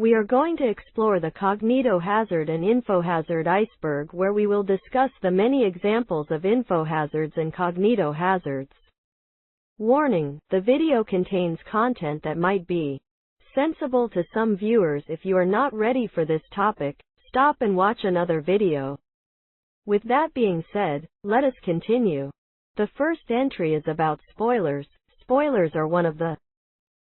We are going to explore the cognitohazard and infohazard iceberg, where we will discuss the many examples of infohazards and cognitohazards. Warning: the video contains content that might be sensible to some viewers. If you are not ready for this topic, stop and watch another video. With that being said, let us continue. The first entry is about spoilers. Spoilers are one of the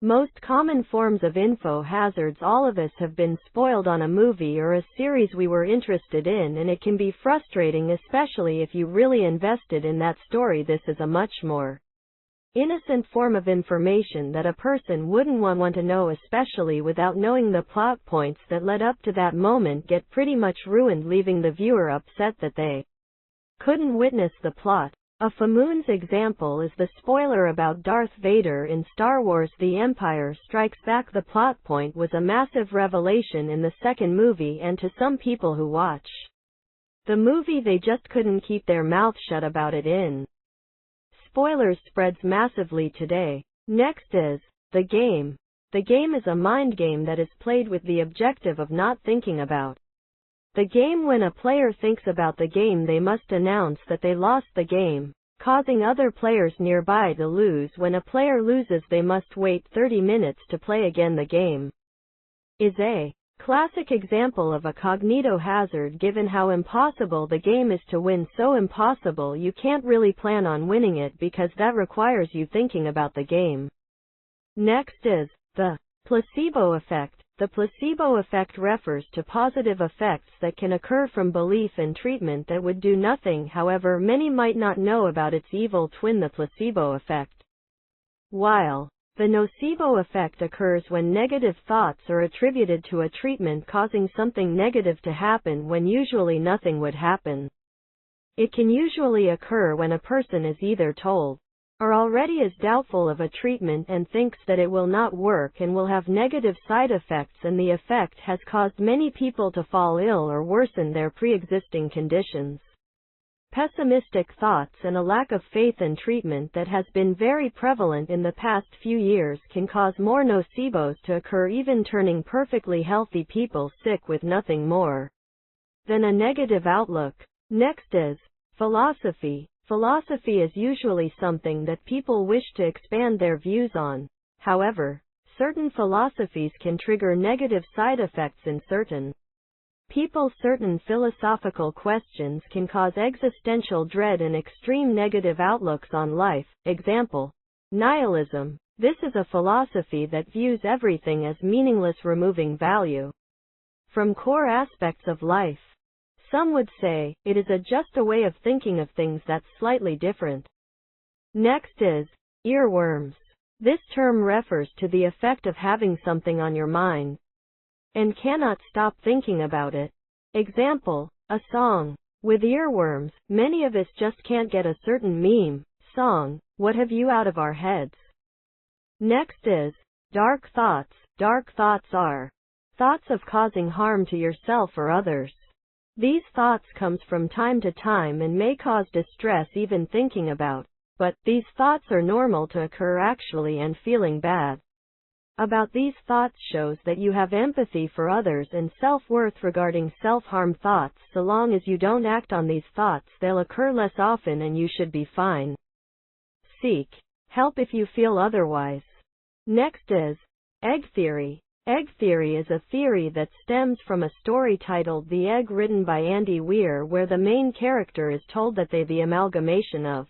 most common forms of info hazards. All of us have been spoiled on a movie or a series we were interested in, and it can be frustrating, especially if you really invested in that story. This is a much more innocent form of information that a person wouldn't want to know, especially without knowing the plot points that led up to that moment get pretty much ruined, leaving the viewer upset that they couldn't witness the plot. A famous example is the spoiler about Darth Vader in Star Wars: The Empire Strikes Back. The plot point was a massive revelation in the second movie, and to some people who watch the movie, they just couldn't keep their mouth shut about it. Spoilers spreads massively today. Next is the game. The game is a mind game that is played with the objective of not thinking about the game. When a player thinks about the game, they must announce that they lost the game, causing other players nearby to lose. When a player loses, they must wait 30 minutes to play again. The game is a classic example of a cognitohazard, given how impossible the game is to win. So impossible you can't really plan on winning it, because that requires you thinking about the game. Next is the placebo effect. The placebo effect refers to positive effects that can occur from belief in treatment that would do nothing. However, many might not know about its evil twin, the placebo effect. While the nocebo effect occurs when negative thoughts are attributed to a treatment causing something negative to happen when usually nothing would happen. It can usually occur when a person is either told or already is doubtful of a treatment and thinks that it will not work and will have negative side effects, and the effect has caused many people to fall ill or worsen their pre-existing conditions. Pessimistic thoughts and a lack of faith in treatment that has been very prevalent in the past few years can cause more nocebos to occur, even turning perfectly healthy people sick with nothing more than a negative outlook. Next is philosophy. Philosophy is usually something that people wish to expand their views on. However, certain philosophies can trigger negative side effects in certain people. Certain philosophical questions can cause existential dread and extreme negative outlooks on life. Example: nihilism. This is a philosophy that views everything as meaningless, removing value from core aspects of life. Some would say it is just a way of thinking of things that's slightly different. Next is earworms. This term refers to the effect of having something on your mind and cannot stop thinking about it. Example: a song with earworms. Many of us just can't get a certain meme, song, what have you out of our heads. Next is dark thoughts. Dark thoughts are thoughts of causing harm to yourself or others. These thoughts comes from time to time and may cause distress even thinking about, but these thoughts are normal to occur actually, and feeling bad about these thoughts shows that you have empathy for others and self-worth. Regarding self-harm thoughts, so long as you don't act on these thoughts, they'll occur less often and you should be fine. Seek help if you feel otherwise. Next is egg theory. Egg theory is a theory that stems from a story titled The Egg, written by Andy Weir, where the main character is told that they are the amalgamation of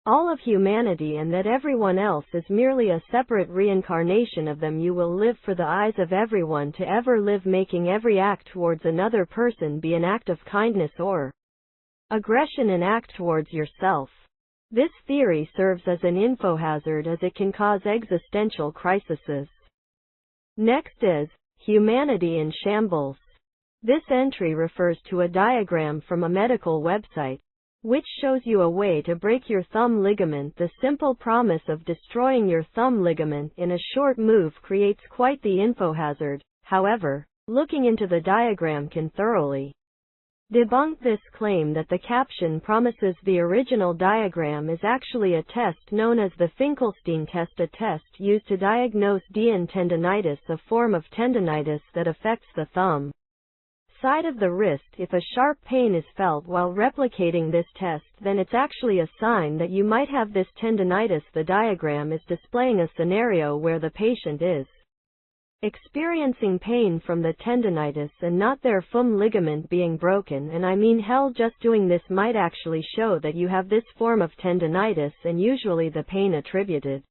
all of humanity and that everyone else is merely a separate reincarnation of them. You will live for the eyes of everyone to ever live, making every act towards another person be an act of kindness or aggression, an act towards yourself. This theory serves as an infohazard as it can cause existential crises. Next is humanity in shambles. This entry refers to a diagram from a medical website, which shows you a way to break your thumb ligament. The simple promise of destroying your thumb ligament in a short move creates quite the infohazard. However, looking into the diagram can thoroughly Debunk this claim that the caption promises the original diagram is actually a test known as the Finkelstein test, a test used to diagnose DN tendinitis, a form of tendinitis that affects the thumb side of the wrist. If a sharp pain is felt while replicating this test, then it's actually a sign that you might have this tendinitis. The diagram is displaying a scenario where the patient is experiencing pain from the tendinitis and not their thumb ligament being broken, and I mean hell, just doing this might actually show that you have this form of tendinitis, and usually the pain attributed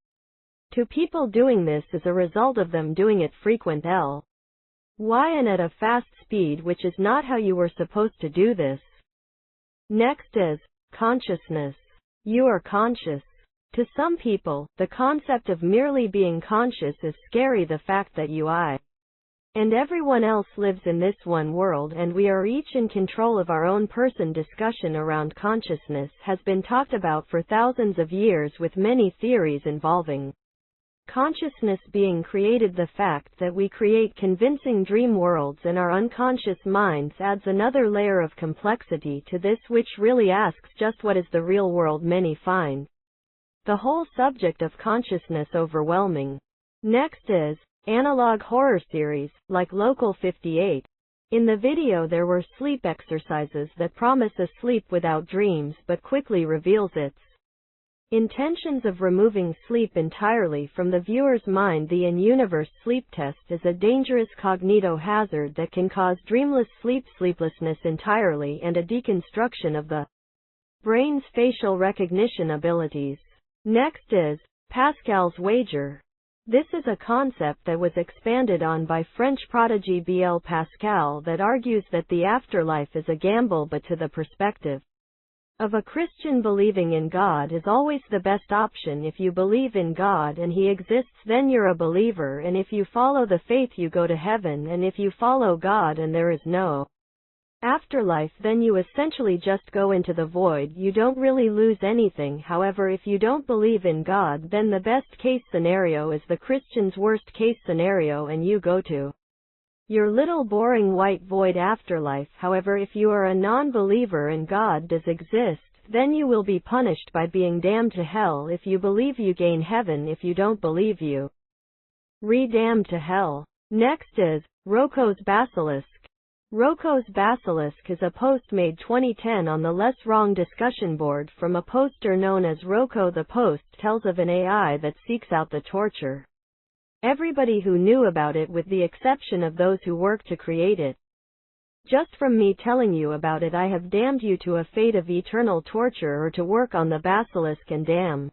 to people doing this is a result of them doing it frequent and at a fast speed, which is not how you were supposed to do this. Next is consciousness. You are conscious. To some people, the concept of merely being conscious is scary. The fact that you, I, and everyone else lives in this one world and we are each in control of our own person. Discussion around consciousness has been talked about for thousands of years, with many theories involving consciousness being created. The fact that we create convincing dream worlds in our unconscious minds adds another layer of complexity to this, which really asks just what is the real world. Many find the whole subject of consciousness overwhelming. Next is analog horror series, like Local 58. In the video there were sleep exercises that promise a sleep without dreams but quickly reveals its intentions of removing sleep entirely from the viewer's mind. The in-universe sleep test is a dangerous cognitohazard that can cause dreamless sleep, sleeplessness entirely, and a deconstruction of the brain's facial recognition abilities. Next is Pascal's wager. This is a concept that was expanded on by French prodigy Blaise Pascal that argues that the afterlife is a gamble, but to the perspective of a Christian, believing in God is always the best option. If you believe in God and He exists, then you're a believer, and if you follow the faith you go to heaven, and if you follow God and there is no afterlife, then you essentially just go into the void. You don't really lose anything. However, if you don't believe in God, then the best case scenario is the Christian's worst case scenario, and you go to your little boring white void afterlife. However, if you are a non-believer and God does exist, then you will be punished by being damned to hell. If you believe, you gain heaven. If you don't believe, you re-damned to hell. Next is Rocco's Basilisk. Rocco's Basilisk is a post made 2010 on the Less Wrong discussion board from a poster known as Rocco. The post tells of an AI that seeks out the torture everybody who knew about it, with the exception of those who worked to create it. Just from me telling you about it, I have damned you to a fate of eternal torture, or to work on the basilisk and damn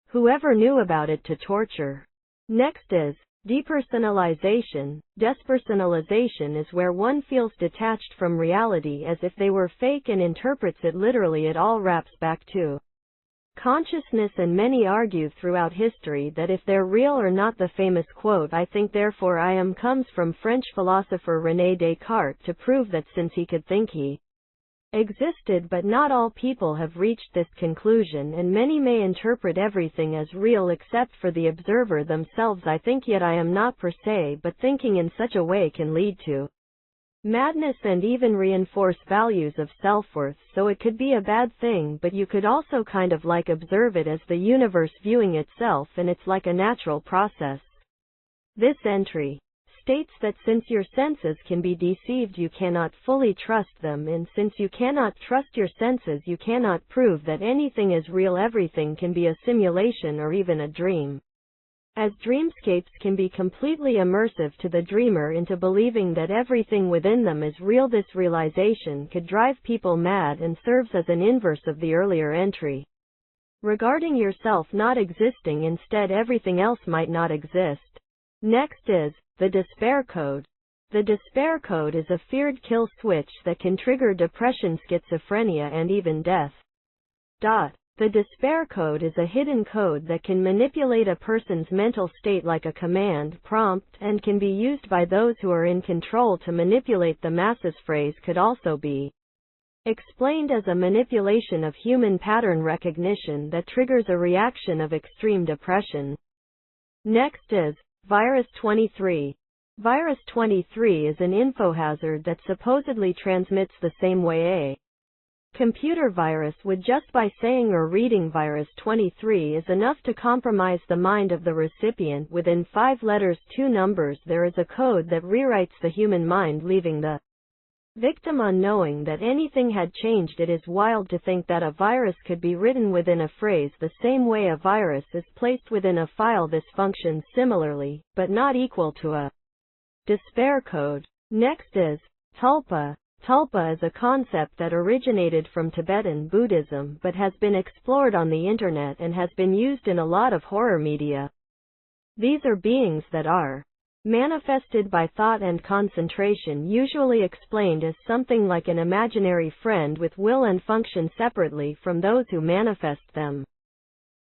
whoever knew about it to torture. Next is depersonalization. Despersonalization is where one feels detached from reality as if they were fake and interprets it literally. It all wraps back to consciousness, and many argue throughout history that if they're real or not. The famous quote, "I think therefore I am," comes from French philosopher René Descartes to prove that since he could think, he existed. But not all people have reached this conclusion, and many may interpret everything as real except for the observer themselves. I think, yet I am not per se, but thinking in such a way can lead to madness and even reinforce values of self-worth. So it could be a bad thing, but you could also kind of like observe it as the universe viewing itself, and it's like a natural process. This entry states that since your senses can be deceived, you cannot fully trust them, and since you cannot trust your senses, you cannot prove that anything is real. Everything can be a simulation or even a dream, as dreamscapes can be completely immersive to the dreamer into believing that everything within them is real. This realization could drive people mad and serves as an inverse of the earlier entry regarding yourself not existing. Instead, everything else might not exist. Next is the despair code. The despair code is a feared kill switch that can trigger depression, schizophrenia, and even death. The despair code is a hidden code that can manipulate a person's mental state like a command prompt, and can be used by those who are in control to manipulate the masses. Phrase could also be explained as a manipulation of human pattern recognition that triggers a reaction of extreme depression. Next is Virus 23. Virus 23 is an infohazard that supposedly transmits the same way a computer virus would. Just by saying or reading virus 23 is enough to compromise the mind of the recipient. Within 5 letters, 2 numbers, there is a code that rewrites the human mind, leaving the victim unknowing that anything had changed. It is wild to think that a virus could be written within a phrase the same way a virus is placed within a file. This functions similarly, but not equal to a despair code. Next is tulpa. Tulpa is a concept that originated from Tibetan Buddhism but has been explored on the internet and has been used in a lot of horror media. These are beings that are manifested by thought and concentration, usually explained as something like an imaginary friend with will and function separately from those who manifest them.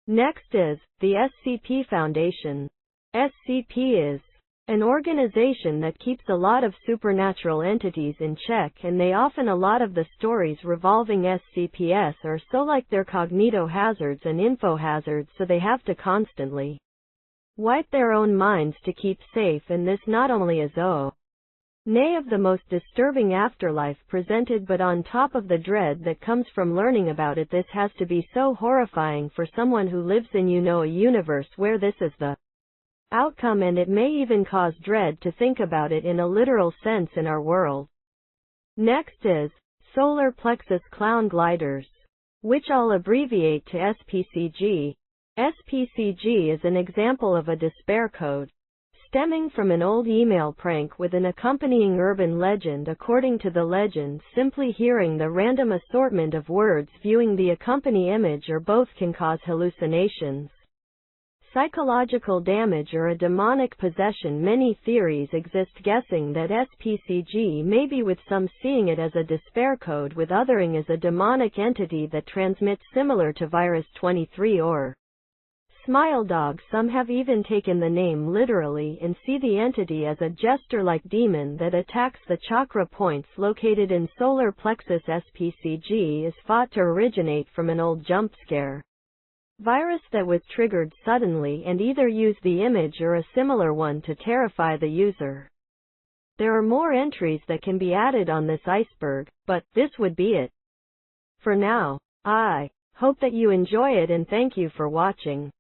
Next is the SCP Foundation. SCP is an organization that keeps a lot of supernatural entities in check, and they often a lot of the stories revolving SCPs are so like they're cognitohazards and infohazards, so they have to constantly wipe their own minds to keep safe, and this not only is nay of the most disturbing afterlife presented, but on top of the dread that comes from learning about it, this has to be so horrifying for someone who lives in a universe where this is the outcome, and it may even cause dread to think about it in a literal sense in our world. Next is solar plexus clown gliders, which I'll abbreviate to SPCG. SPCG is an example of a despair code stemming from an old email prank with an accompanying urban legend. According to the legend, simply hearing the random assortment of words, viewing the accompanying image, or both can cause hallucinations, psychological damage, or a demonic possession. Many theories exist guessing that SPCG may be, with some seeing it as a despair code, with othering as a demonic entity that transmits, similar to virus 23 or Smile Dog. Some have even taken the name literally and see the entity as a jester-like demon that attacks the chakra points located in solar plexus. SPCG is thought to originate from an old jump scare virus that was triggered suddenly and either use the image or a similar one to terrify the user. There are more entries that can be added on this iceberg, but this would be it for now. I hope that you enjoy it, and thank you for watching.